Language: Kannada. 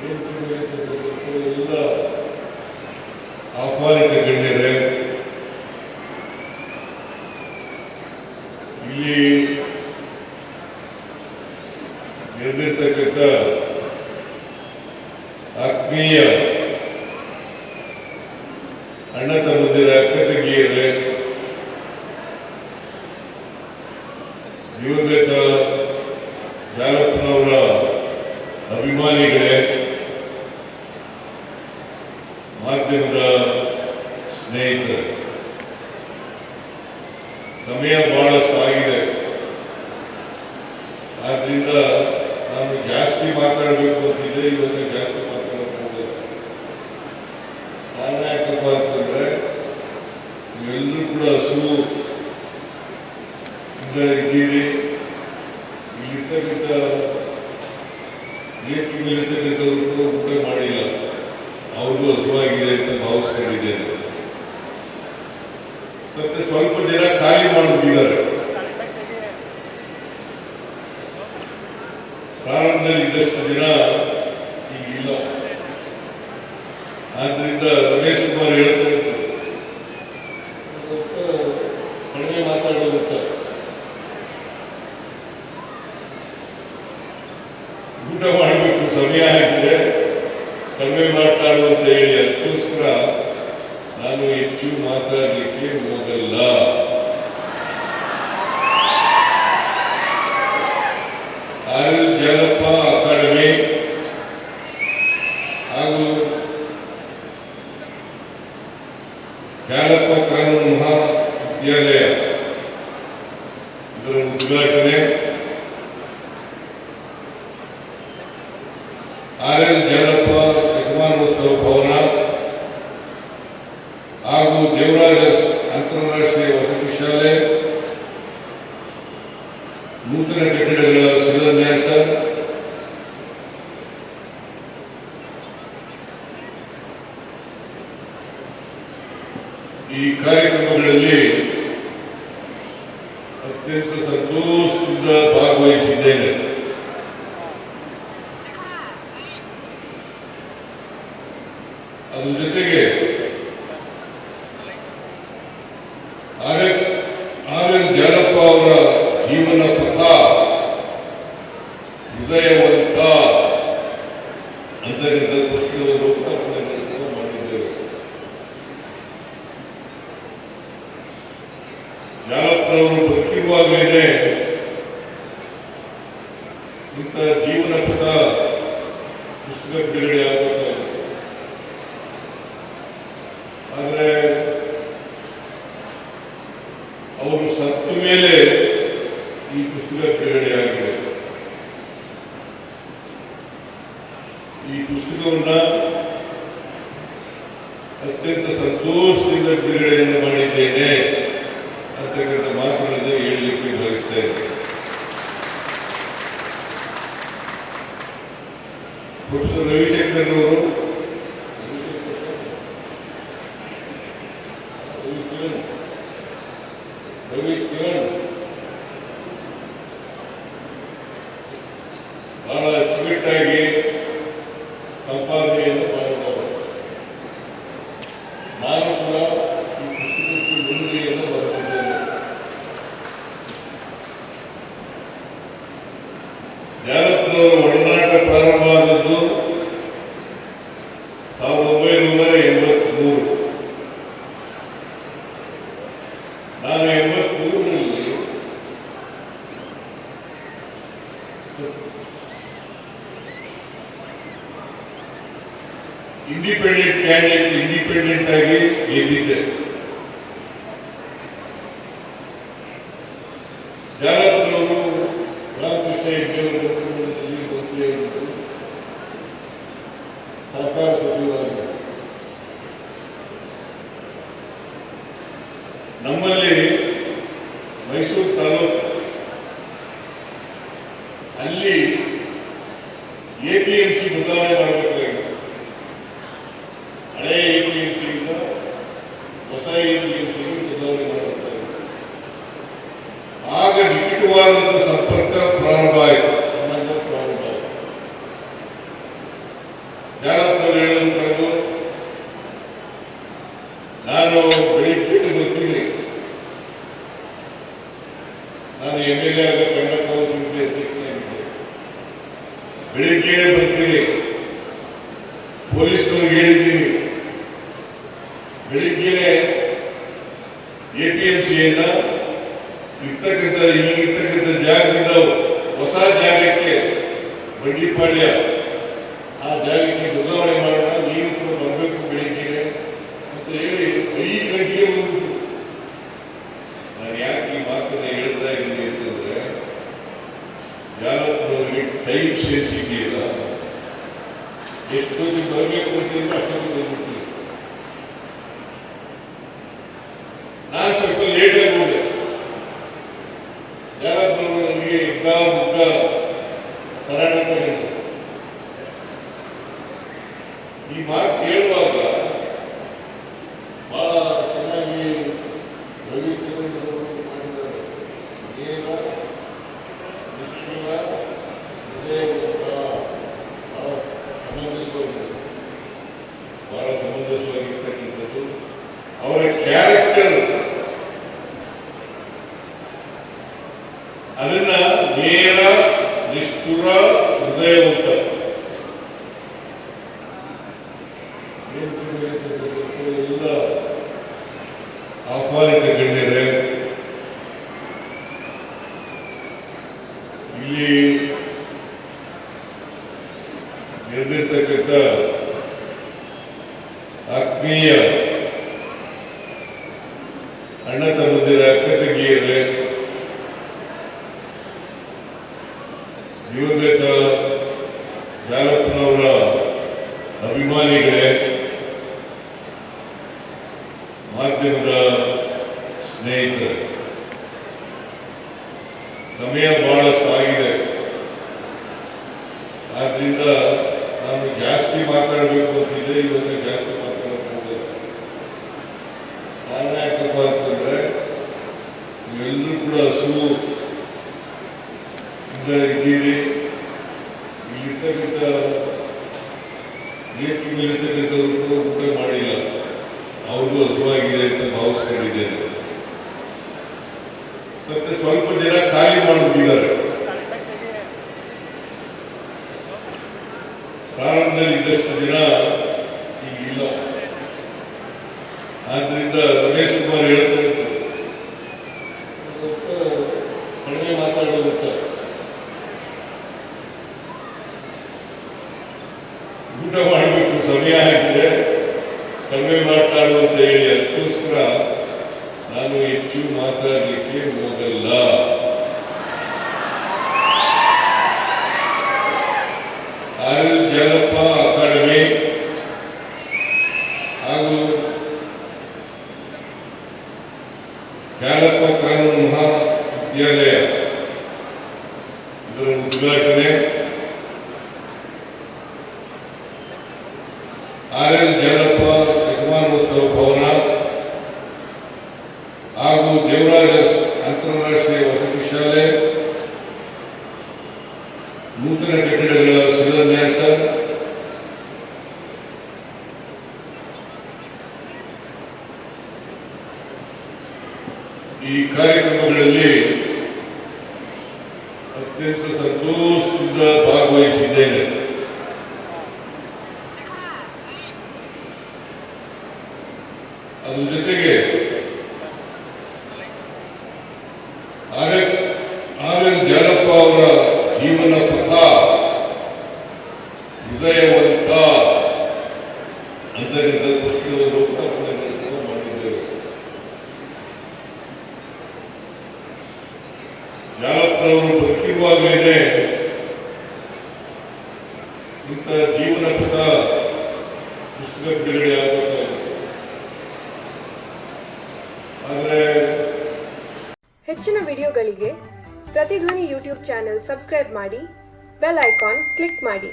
ಎಲ್ಲ ಆಹ್ವಾನಿತ ಗಣ್ಯರೇ, ಇಲ್ಲಿ ನೆರೆದಿರ್ತಕ್ಕಂಥ ಆತ್ಮೀಯ ಅಣ್ಣ ತಮ್ಮಂದಿರ, ಅಕ್ಕ ತಂಗಿಯರೇ, ದಿವಂಗತ ಜಾಲಪ್ಪನವರ ಅಭಿಮಾನಿಗಳೇ, ಮಾಧ್ಯಮದ ಸ್ನೇಹಿತರೆ, ಸಮಯ ಬಹಳಷ್ಟು ಆಗಿದೆ. ಆದ್ರಿಂದ ನಾನು ಜಾಸ್ತಿ ಮಾತಾಡಬೇಕು ಅಂತಿದ್ದೆ, ಇವಾಗ ಜಾಸ್ತಿ ಮಾತಾಡಬಹುದು. ಕಾರಣ ಯಾಕಪ್ಪ ಅಂತಂದ್ರೆ, ನೀವೆಲ್ಲರೂ ಕೂಡ ಹಸುವು ಇದ್ದೀರಿ. ಇಲ್ಲಿರ್ತಕ್ಕಂಥ ಮೇಲಿರ್ತಕ್ಕಂಥವ್ರು ಕೂಡ ಊಟ ಮಾಡಿಲ್ಲ, ಅವ್ರಿಗೂ ಹಸುವಾಗಿದೆ ಅಂತ ಭಾವಿಸ್ಕೊಂಡಿದ್ದೇನೆ. ಮತ್ತೆ ಸ್ವಲ್ಪ ಜನ ಖಾಲಿ ಮಾಡಿಬಿಟ್ಟಿದ್ದಾರೆ. ಪ್ರಾರಂಭದಲ್ಲಿ ಇದ್ದಷ್ಟು ಜನ ಈಗಿಲ್ಲ. ಆದ್ರಿಂದ ರಮೇಶ್ ಕುಮಾರ್ ಹೇಳ್ತಾರೆ, ಕಡಿಮೆ ಮಾತಾಡೋದಂತ, ಊಟ ಮಾಡಬೇಕು, ಸಮಯ ಆಗಿದೆ, ಕಡಿಮೆ ಮಾತಾಡುವಂತ ಹೇಳಿ, ಅದಕ್ಕೋಸ್ಕರ ನಾನು ಹೆಚ್ಚು ಮಾತಾಡಲಿಕ್ಕೆ ಹೋಗಲ್ಲ. ಆರ್ ಜಾಲಪ್ಪ ಅಕಾಡೆಮಿ ಹಾಗೂ ಜಾಲಪ್ಪ ಕಾನೂನು ಮಹಾವಿದ್ಯಾಲಯ ಇದರ ಉದ್ಘಾಟನೆ, ಆರ್ ಜಾಲಪ್ಪ ಶತಮಾನೋತ್ಸವ ಭವನ ಹಾಗೂ ದೇವರಾಜ ಅಂತಾರಾಷ್ಟ್ರೀಯ ವಸತಿ ಶಾಲೆ ನೂತನ ಕಟ್ಟಡಗಳ ಶಿಲಾನ್ಯಾಸ, ಈ ಕಾರ್ಯಕ್ರಮಗಳಲ್ಲಿ ಅತ್ಯಂತ ಸಂತೋಷದಿಂದ ಭಾಗವಹಿಸಿದ್ದೇನೆ. ಅದ್ರ ಜೊತೆಗೆ ಆರ್ ಎನ್ ಜಾಲಪ್ಪ ಅವರ ಜೀವನ ಪಥ ಹೃದಯವಂತ ಅಂತಕ್ಕಂಥ ಪುಸ್ತಕದ ಲೋಕಾರ್ಪಣೆಗಳನ್ನು ಮಾಡಿದ್ದೇವೆ. ಜಾಲಪ್ಪನವರು ಬದುಕಿರುವಾಗಲೇ ಇಂಥ ಜೀವನ ಪಥ ಪುಸ್ತಕ ಬಿಡುಗಡೆ ಆಗಬೇಕಾಗಿತ್ತು. ಆದರೆ ಅವರು ಸತ್ತ ಮೇಲೆ ಈ ಪುಸ್ತಕ ಬಿಡುಗಡೆಯಾಗಿದೆ. ಈ ಪುಸ್ತಕವನ್ನ ಅತ್ಯಂತ ಸಂತೋಷದಿಂದ ಬಿಡುಗಡೆಯನ್ನು ಮಾಡಿದ್ದೇನೆ ಅಂತಕ್ಕಂಥ ಮಾತುಗಳನ್ನು ಹೇಳಲಿಕ್ಕೆ ಬಯಸ್ತೇನೆ. ಪ್ರೊಫೆಸರ್ ರವಿಶಂಕರ್ ಅವರು ಬಹಳ ಅಚ್ಚುಕಟ್ಟಾಗಿ ಸಂಪಾದನೆಯನ್ನು ಮಾಡಿದ್ದಾರೆ. ನಾನು ಕೂಡ ಈ ಪುಸ್ತಕಕ್ಕೆ ಮುನ್ನುಡಿಯನ್ನು ಬರೆದಿದ್ದೇನೆ. ಜಾಲಪ್ಪನವರ ಒಡನಾಟ ಪ್ರಾರಂಭವಾದದ್ದು 1983. ನಾನು 83ರಲ್ಲಿ ಇಂಡಿಪೆಂಡೆಂಟ್ ಆಗಿ ಗೆದ್ದಿದ್ದೆ. ಜಾಲಪ್ಪನವರು ರಾಮಕೃಷ್ಣ ಹೆಗ್ಡೆಯವರು ಮಂತ್ರಿಯಾಗಿದ್ದರು, ಸರ್ಕಾರ ಸಚಿವರಾಗಿದ್ದರು. ನಮ್ಮಲ್ಲಿ ಮೈಸೂರು ತಾಲೂಕು ಅಲ್ಲಿ APMC ಬದಲಾವಣೆ ಮಾಡಬೇಕಾಗಿತ್ತು. ಹಳೆ APMCಯಿಂದ ಹೊಸ APMCಗೆ ಬದಲಾವಣೆ ಮಾಡಬೇಕಾಗಿತ್ತು. ಆಗ ನಿಕಟವಾದಂಥ ಸಂಪರ್ಕ ಪ್ರಾರಂಭ ಆಯಿತು, ಸಂಬಂಧ ಪ್ರಾರಂಭ ಆಯಿತು. ಜಾಲಪ್ಪನವರು ಹೇಳೋದು ನಾನು ಬೆಳಿಗ್ಗೆ ಬರ್ತೀನಿ, ನಾನು MLA ಆಗ ಕನ್ನಡ ಸಮಿತಿ ಅಧ್ಯಕ್ಷನಾಗಿದ್ದೆ. ಬೆಳಿಗ್ಗೆ ಬರ್ತೀನಿ, ಪೊಲೀಸ್ನವ್ರಿಗೆ ಹೇಳಿದ್ದೀನಿ, ಬೆಳಿಗ್ಗೆ APMCಯನ್ನ ಇರ್ತಕ್ಕಂಥ ಜಾಗದಿಂದ ಹೊಸ ಜಾಗಕ್ಕೆ ಬಂಡಿಪಾಳ್ಯ ಆ ಜಾಗಕ್ಕೆ ಬದಲಾವಣೆ ಮಾಡೋಣ, ನೀವು ಕೂಡ ಬರಬೇಕು ಬೆಳಿಗ್ಗೆ ಅಂತ ಹೇಳಿ 5 ಗಂಟೆಗೆ ಬಂದ್ಬಿಟ್ಟು. ನಾನು ಯಾಕೆ ಈ ಮಾತನ್ನ ಹೇಳ್ತಾ ಇದ್ದೀನಿ ಅಂತಂದ್ರೆ, ಜಾಲಪ್ಪನವರಿಗೆ ಟೈಮ್ ಸೆನ್ಸ್ ಇದೆಯಲ್ಲ, ಎಷ್ಟು ಬರಬೇಕು ಅಂತಂದ್ರೆ ಅಷ್ಟೊಂದು ಬಂದ್ಬಿಡ್ತೀನಿ. ನಾನು ಸ್ವಲ್ಪ ಲೇಟಾಗಿ ಹೋದೆ. ಜಾಲಪ್ಪನವರು ನನಗೆ ಇದ್ದ ಮುಗ್ಗ ತರಾಣ ಅಂತ ಹೇಳಿದ್ರು. ಈ ಮಾತು ಕೇಳುವಾಗ ಬಹಳ ಚೆನ್ನಾಗಿ ರವಿಚಂದ್ರನ್ ಮಾಡಿದ್ದಾರೆ. ಬಹಳ ಸಮಂಜಸವಾಗಿರ್ತಕ್ಕಂಥದ್ದು ಅವರ ಕ್ಯಾರೆಕ್ಟರ್. ಅದನ್ನ ನೇರ, ನಿಷ್ಠುರ, ಹೃದಯವಂತ, ಎಲ್ಲ ಆಹ್ವಾನಿತ ಗಣ್ಯರೇ, ಇಲ್ಲಿ ನೆರೆದಿರ್ತಕ್ಕಂಥ ಆತ್ಮೀಯ ಅಣ್ಣ ತಮ್ಮಂದಿರ, ಅಕ್ಕ ತಂಗಿಯರೇ, ದಿವಂಗತ ಜಾಲಪ್ಪನವರ ಅಭಿಮಾನಿಗಳೇ, ಮಾಧ್ಯಮದ ಸ್ನೇಹಿತರೆ, ಸಮಯ ಬಹಳಷ್ಟು ಆಗಿದೆ. ಆದ್ರಿಂದ ನಾನು ಜಾಸ್ತಿ ಮಾತಾಡಬೇಕು ಅಂತಿದ್ದೆ, ಇವತ್ತು ಜಾಸ್ತಿ ಮಾತಾಡಕ್ಕೆ ಹೋಗಿಲ್ಲ. ಕಾರಣ ಯಾಕಪ್ಪ ಅಂತಂದ್ರೆ, ನೀವೆಲ್ಲರೂ ಕೂಡ ಹಸುವು ಇದ್ದೀರಿ. ಇಲ್ಲಿರ್ತಕ್ಕಂಥ ಮೇಲಿರ್ತಕ್ಕಂಥವ್ರು ಕೂಡ ಊಟ ಮಾಡಿಲ್ಲ, ಅವ್ರಿಗೂ ಹಸುವಾಗಿದೆ ಅಂತ ಭಾವಿಸ್ಕೊಂಡಿದ್ದೇನೆ. ಮತ್ತೆ ಸ್ವಲ್ಪ ಜನ ಖಾಲಿ ಮಾಡಿಬಿಟ್ಟಿದ್ದಾರೆ. ಪ್ರಾರಂಭದಲ್ಲಿ ಇದ್ದಷ್ಟು ಜನ ಈಗಿಲ್ಲ. ಆದ್ರಿಂದ ರಮೇಶ್ ಕುಮಾರ್ ಹೇಳ್ತಾ ಇದ್ರು, ಕಡಿಮೆ ಮಾತಾಡೋದಂತ, ಊಟ ಮಾಡಬೇಕು, ಸಮಯ ಆಗಿದೆ, ಕಡಿಮೆ ಮಾತಾಡುವಂತ ಹೇಳಿ. ಅದಕ್ಕೋಸ್ಕರ ನಾನು ಹೆಚ್ಚು ಮಾತಾಡಲಿಕ್ಕೆ ಹೋಗಲ್ಲ. RL ಜಾಲಪ್ಪ ಅಕಾಡೆಮಿ ಹಾಗೂ ಜಾಲಪ್ಪ ಕಾನೂನು ಮಹಾವಿದ್ಯಾಲಯ ಇದರ ಉದ್ಘಾಟನೆ, RL ಜಾಲಪ್ಪ ಶತಮಾನೋತ್ಸವ ಭವನ ಹಾಗೂ ದೇವರಾಜ ಅಂತಾರಾಷ್ಟ್ರೀಯ ವಸತಿ ಶಾಲೆ ನೂತನ ಕಟ್ಟಡಗಳ ಶಿಲಾನ್ಯಾಸ, ಈ ಕಾರ್ಯಕ್ರಮಗಳಲ್ಲಿ ಅತ್ಯಂತ ಸಂತೋಷದಿಂದ ಭಾಗವಹಿಸಿದ್ದೇನೆ. ಅದ್ರ ಜೊತೆಗೆ RL ಜಾಲಪ್ಪ ಅವರ ಜೀವನ ಪಥ ಹೃದಯವಂತ ಅಂತಕ್ಕಂಥ ಪುಸ್ತಕದ ಲೋಕಾರ್ಪಣೆಗಳನ್ನು ಮಾಡಿದ್ದೇವೆ. ಜಾಲಪ್ಪನವರು ಬದುಕಿರುವಾಗಲೇ ಇಂಥ ಜೀವನ ಪಥ ಪುಸ್ತಕ ಬಿಡುಗಡೆ ಆಗಬೇಕಾಗಿತ್ತು. ಆದರೆ ಹೆಚ್ಚಿನ ವಿಡಿಯೋಗಳಿಗೆ ಪ್ರತಿಧ್ವನಿ ಯೂಟ್ಯೂಬ್ ಚಾನೆಲ್ ಸಬ್ಸ್ಕ್ರೈಬ್ ಮಾಡಿ, ಬೆಲ್ ಐಕಾನ್ ಕ್ಲಿಕ್ ಮಾಡಿ.